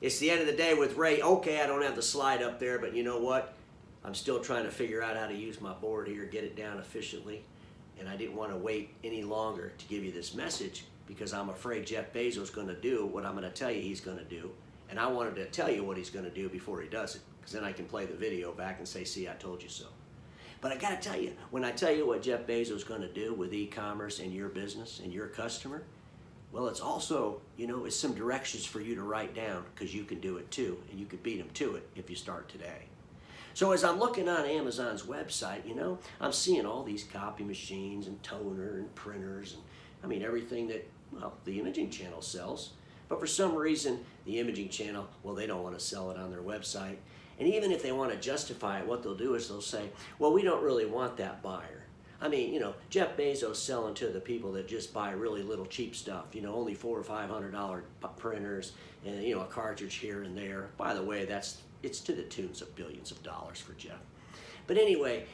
It's the end of the day with Ray. Okay, I don't have the slide up there, but you know what? I'm still trying to figure out how to use my board here, get it down efficiently. And I didn't want to wait any longer to give you this message because I'm afraid Jeff Bezos is going to do what I'm going to tell you he's going to do. And I wanted to tell you what he's going to do before he does it, because then I can play the video back and say, see, I told you so. But I got to tell you, when I tell you what Jeff Bezos is going to do with e-commerce and your business and your customer, well, it's also, it's some directions for you to write down, because you can do it too, and you can beat him to it if you start today. So as I'm looking on Amazon's website, I'm seeing all these copy machines and toner and printers and everything that, the Imaging Channel sells. But for some reason, the Imaging Channel, they don't want to sell it on their website. And even if they want to justify it, what they'll do is they'll say, well, we don't really want that buyer. Jeff Bezos selling to the people that just buy really little cheap stuff, only $400 or $500 printers and, a cartridge here and there. By the way, it's to the tunes of billions of dollars for Jeff. But anyway,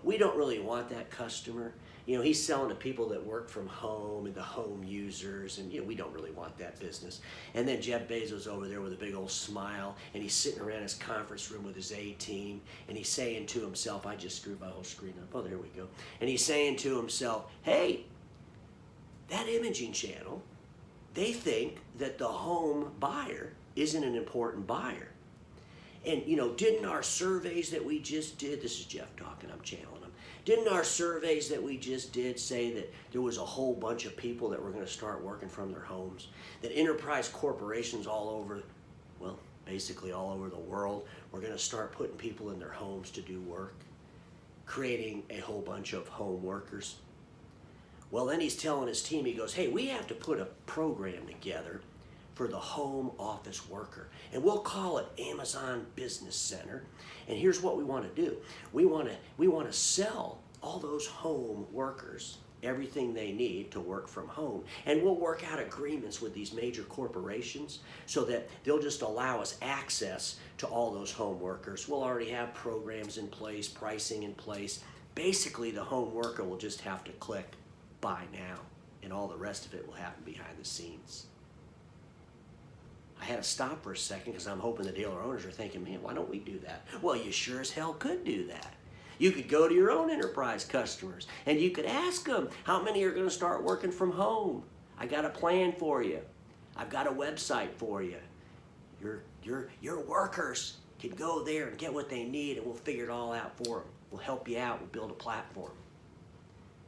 we don't really want that customer. He's selling to people that work from home and the home users, and we don't really want that business. And then Jeff Bezos over there with a big old smile, and he's sitting around his conference room with his A-team, and he's saying to himself, I just screwed my whole screen up. Oh, there we go. And he's saying to himself, hey, that Imaging Channel, they think that the home buyer isn't an important buyer. And, didn't our surveys that we just did, this is Jeff talking, I'm channeling him. Didn't our surveys that we just did say that there was a whole bunch of people that were going to start working from their homes? That enterprise corporations all over, basically all over the world, were going to start putting people in their homes to do work, creating a whole bunch of home workers. Well, then he's telling his team, he goes, hey, we have to put a program together for the home office worker. And we'll call it Amazon Business Center. And here's what we want to do. We want to sell all those home workers everything they need to work from home. And we'll work out agreements with these major corporations so that they'll just allow us access to all those home workers. We'll already have programs in place, pricing in place. Basically, the home worker will just have to click buy now, and all the rest of it will happen behind the scenes. I had to stop for a second because I'm hoping the dealer owners are thinking, man, why don't we do that? Well, you sure as hell could do that. You could go to your own enterprise customers and you could ask them how many are going to start working from home. I got a plan for you. I've got a website for you. Your workers can go there and get what they need, and we'll figure it all out for them. We'll help you out. We'll build a platform.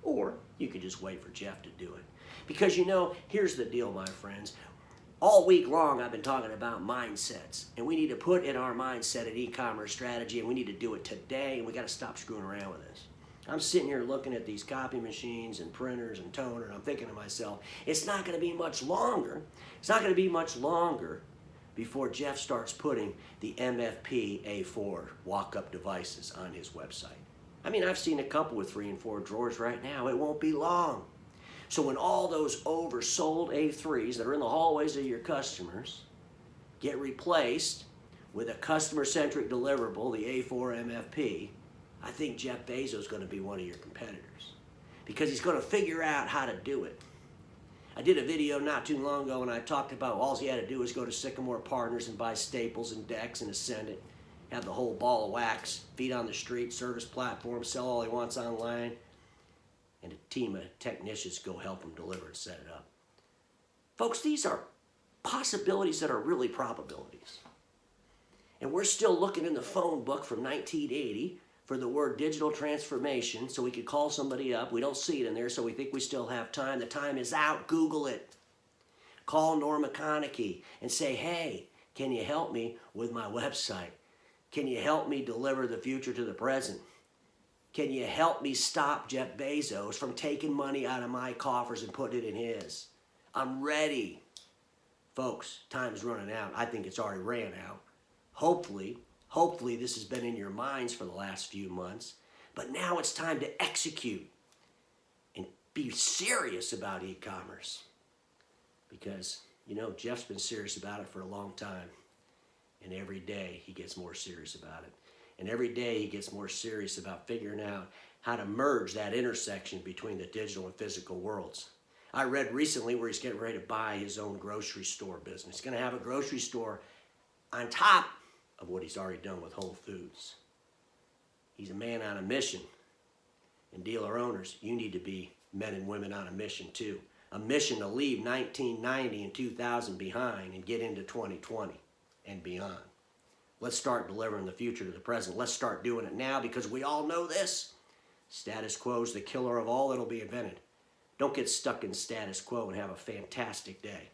Or you could just wait for Jeff to do it. Because here's the deal, my friends. All week long, I've been talking about mindsets, and we need to put in our mindset an e-commerce strategy, and we need to do it today, and we got to stop screwing around with this. I'm sitting here looking at these copy machines and printers and toner, and I'm thinking to myself, it's not going to be much longer. It's not going to be much longer before Jeff starts putting the MFP A4 walk-up devices on his website. I've seen a couple with 3 and 4 drawers right now. It won't be long. So when all those oversold A3s that are in the hallways of your customers get replaced with a customer-centric deliverable, the A4 MFP, I think Jeff Bezos is going to be one of your competitors because he's going to figure out how to do it. I did a video not too long ago and I talked about all he had to do was go to Sycamore Partners and buy staples and decks and ascend it, have the whole ball of wax, feet on the street, service platform, sell all he wants online, and a team of technicians go help him deliver and set it up. Folks, these are possibilities that are really probabilities. And we're still looking in the phone book from 1980 for the word digital transformation so we could call somebody up. We don't see it in there, so we think we still have time. The time is out. Google it. Call Norm McConaughey and say, hey, can you help me with my website? Can you help me deliver the future to the present? Can you help me stop Jeff Bezos from taking money out of my coffers and putting it in his? I'm ready. Folks, time's running out. I think it's already ran out. Hopefully this has been in your minds for the last few months. But now it's time to execute and be serious about e-commerce. Because, Jeff's been serious about it for a long time. And every day he gets more serious about it. And every day he gets more serious about figuring out how to merge that intersection between the digital and physical worlds. I read recently where he's getting ready to buy his own grocery store business. He's going to have a grocery store on top of what he's already done with Whole Foods. He's a man on a mission. And dealer owners, you need to be men and women on a mission too. A mission to leave 1990 and 2000 behind and get into 2020 and beyond. Let's start delivering the future to the present. Let's start doing it now, because we all know this. Status quo is the killer of all that'll be invented. Don't get stuck in status quo, and have a fantastic day.